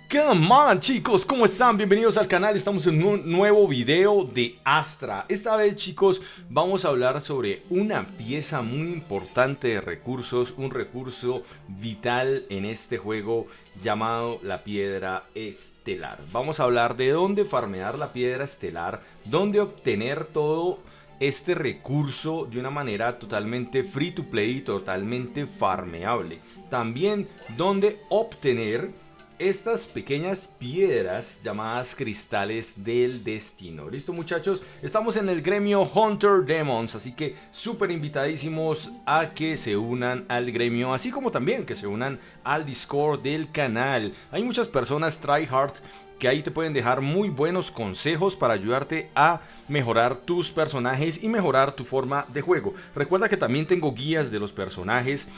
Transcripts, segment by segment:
Come on, chicos, ¿cómo están? Bienvenidos al canal. Estamos en un nuevo video de Astra. Esta vez, chicos, vamos a hablar sobre una pieza muy importante de recursos, un recurso vital en este juego llamado la piedra estelar. Vamos a hablar de dónde farmear la piedra estelar, dónde obtener todo este recurso de una manera totalmente free to play y totalmente farmeable. También dónde obtener estas pequeñas piedras llamadas cristales del destino. Listo, muchachos, estamos en el gremio Hunter Demons, así que súper invitadísimos a que se unan al gremio, así como también que se unan al Discord del canal. Hay muchas personas tryhard que ahí te pueden dejar muy buenos consejos para ayudarte a mejorar tus personajes y mejorar tu forma de juego. Recuerda que también tengo guías de los personajes,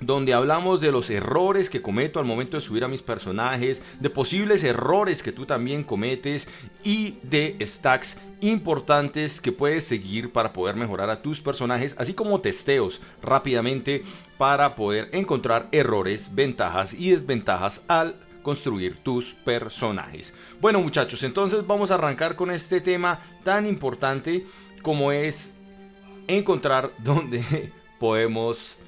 donde hablamos de los errores que cometo al momento de subir a mis personajes, de posibles errores que tú también cometes y de stacks importantes que puedes seguir para poder mejorar a tus personajes, así como testeos rápidamente para poder encontrar errores, ventajas y desventajas al construir tus personajes. Bueno, muchachos, entonces vamos a arrancar con este tema tan importante como es encontrar dónde podemos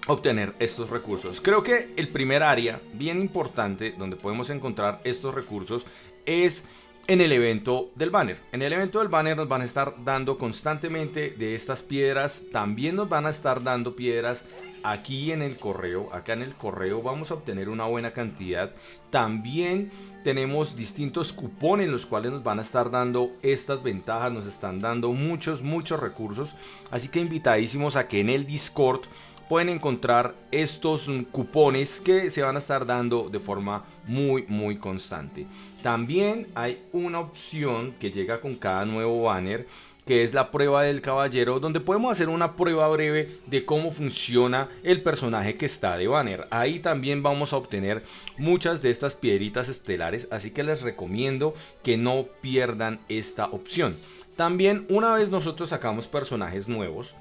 obtener estos recursos. Creo que el primer área bien importante donde podemos encontrar estos recursos es en el evento del banner. En el evento del banner nos van a estar dando constantemente de estas piedras. También nos van a estar dando piedras aquí en el correo. Acá en el correo vamos a obtener una buena cantidad. También tenemos distintos cupones los cuales nos van a estar dando estas ventajas. Nos están dando muchos recursos. Así que invitadísimos a que en el Discord pueden encontrar estos cupones que se van a estar dando de forma muy constante. También hay una opción que llega con cada nuevo banner, que es la prueba del caballero, donde podemos hacer una prueba breve de cómo funciona el personaje que está de banner. Ahí también vamos a obtener muchas de estas piedritas estelares, así que les recomiendo que no pierdan esta opción. También, una vez nosotros sacamos personajes nuevos,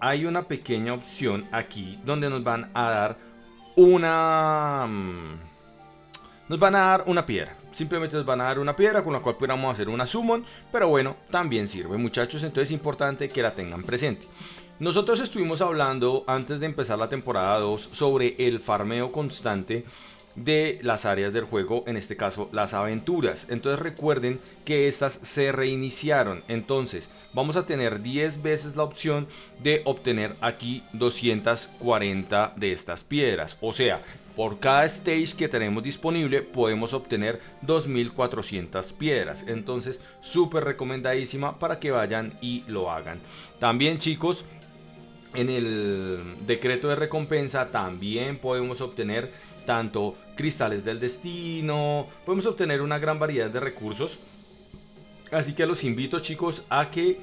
hay una pequeña opción aquí donde nos van a dar una piedra. Simplemente nos van a dar una piedra con la cual podamos hacer una summon, pero bueno, también sirve, muchachos, entonces es importante que la tengan presente. Nosotros estuvimos hablando antes de empezar la temporada 2 sobre el farmeo constante de las áreas del juego, en este caso las aventuras. Entonces recuerden que estas se reiniciaron, entonces vamos a tener 10 veces la opción de obtener aquí 240 de estas piedras, o sea, por cada stage que tenemos disponible podemos obtener 2400 piedras. Entonces súper recomendadísima para que vayan y lo hagan. También, chicos, en el decreto de recompensa también podemos obtener tanto cristales del destino, podemos obtener una gran variedad de recursos. Así que los invito, chicos, a que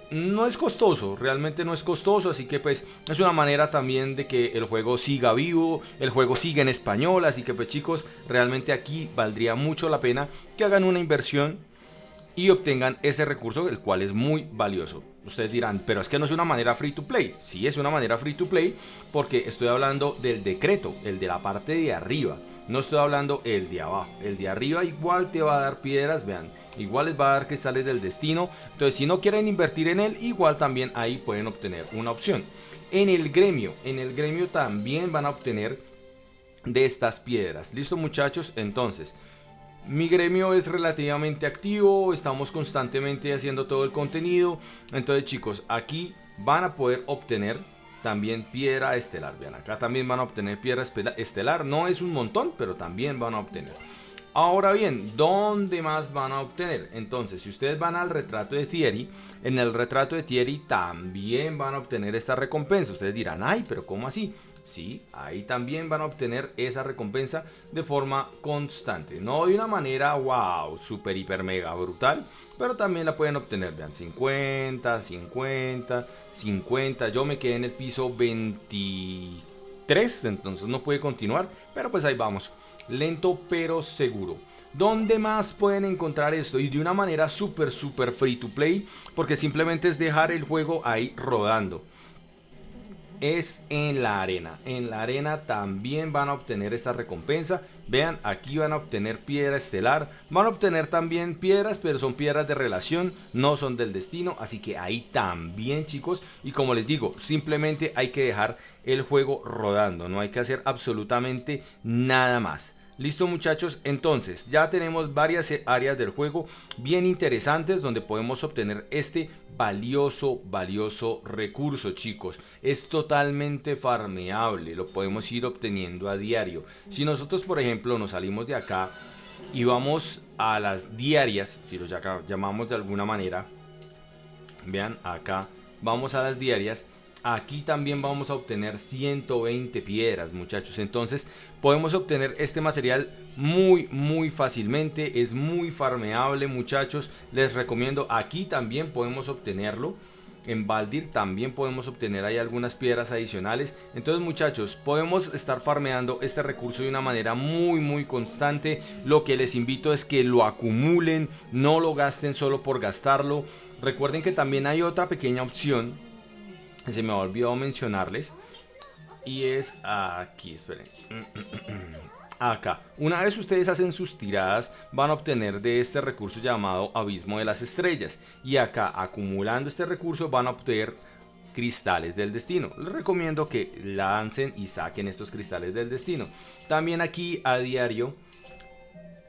no es costoso, realmente no es costoso, así que pues es una manera también de que el juego siga vivo, el juego siga en español, así que pues, chicos, realmente aquí valdría mucho la pena que hagan una inversión y obtengan ese recurso, el cual es muy valioso. Ustedes dirán, pero es que no es una manera free to play. Sí, es una manera free to play porque estoy hablando del decreto, el de la parte de arriba. No estoy hablando el de abajo. El de arriba igual te va a dar piedras, vean. Igual les va a dar cristales del destino. Entonces, si no quieren invertir en él, igual también ahí pueden obtener una opción. En el gremio también van a obtener de estas piedras. ¿Listo, muchachos? Entonces, mi gremio es relativamente activo, estamos constantemente haciendo todo el contenido. Entonces, chicos, aquí van a poder obtener también piedra estelar. Vean, acá también van a obtener piedra estelar. No es un montón, pero también van a obtener. Ahora bien, ¿dónde más van a obtener? Entonces, si ustedes van al retrato de Thierry, en el retrato de Thierry también van a obtener esta recompensa. Ustedes dirán, ay, pero ¿cómo así? Sí, ahí también van a obtener esa recompensa de forma constante. No de una manera, wow, super, hiper, mega brutal, pero también la pueden obtener. Vean, 50, 50, 50. Yo me quedé en el piso 23, entonces no pude continuar, pero pues ahí vamos. Lento pero seguro. ¿Dónde más pueden encontrar esto? Y de una manera súper free to play, porque simplemente es dejar el juego ahí rodando. es en la arena. En la arena también van a obtener esta recompensa. Vean, aquí van a obtener piedra estelar. Van a obtener también piedras, pero son piedras de relación, no son del destino. Así que ahí también, chicos. Y como les digo, simplemente hay que dejar el juego rodando. No hay que hacer absolutamente nada más. Listo, muchachos, entonces ya tenemos varias áreas del juego bien interesantes donde podemos obtener este valioso recurso, chicos. Es totalmente farmeable, lo podemos ir obteniendo a diario. Si nosotros, por ejemplo, nos salimos de acá y vamos a las diarias, si los llamamos de alguna manera, vean acá, vamos a las diarias. Aquí también vamos a obtener 120 piedras, muchachos. Entonces podemos obtener este material muy fácilmente. Es muy farmeable, muchachos. Les recomiendo. Aquí también podemos obtenerlo. En Baldir también podemos obtener ahí algunas piedras adicionales. Entonces, muchachos, podemos estar farmeando este recurso de una manera muy constante. Lo que les invito es que lo acumulen, no lo gasten solo por gastarlo. Recuerden que también hay otra pequeña opción, se me olvidó mencionarles, y es aquí, esperen, acá. Una vez ustedes hacen sus tiradas, van a obtener de este recurso llamado Abismo de las Estrellas, y acá, acumulando este recurso, van a obtener cristales del destino. Les recomiendo que lancen y saquen estos cristales del destino. También aquí a diario,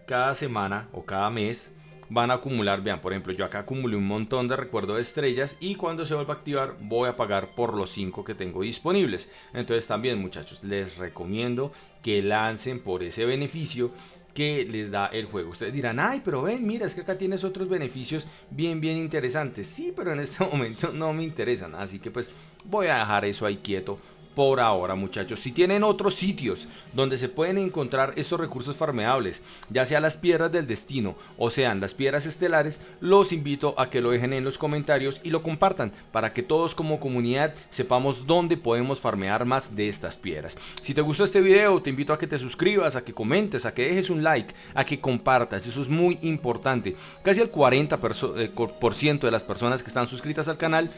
cada semana o cada mes, van a acumular, vean, por ejemplo, yo acá acumulé un montón de recuerdo de estrellas, y cuando se vuelva a activar voy a pagar por los 5 que tengo disponibles. Entonces también, muchachos, les recomiendo que lancen por ese beneficio que les da el juego. Ustedes dirán, ay, pero ven, mira, es que acá tienes otros beneficios bien interesantes. Sí, pero en este momento no me interesan, así que pues voy a dejar eso ahí quieto por ahora, muchachos. Si tienen otros sitios donde se pueden encontrar estos recursos farmeables, ya sea las piedras del destino o sean las piedras estelares, los invito a que lo dejen en los comentarios y lo compartan para que todos como comunidad sepamos dónde podemos farmear más de estas piedras. Si te gustó este video, te invito a que te suscribas, a que comentes, a que dejes un like, a que compartas. Eso es muy importante. Casi el 40% de las personas que están suscritas al canal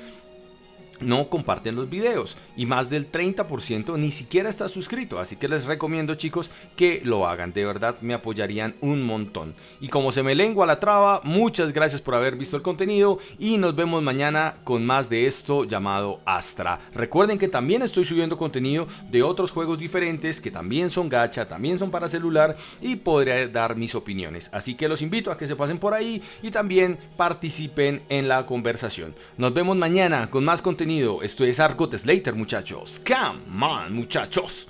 no comparten los videos, y más del 30% ni siquiera está suscrito. Así que les recomiendo, chicos, que lo hagan. De verdad me apoyarían un montón. Y como se me lengua la traba, muchas gracias por haber visto el contenido, y nos vemos mañana con más de esto llamado Astra. Recuerden que también estoy subiendo contenido de otros juegos diferentes que también son gacha, también son para celular, y podré dar mis opiniones. Así que los invito a que se pasen por ahí y también participen en la conversación. Nos vemos mañana con más contenido. Esto es Argot Slater, muchachos. Come on, muchachos.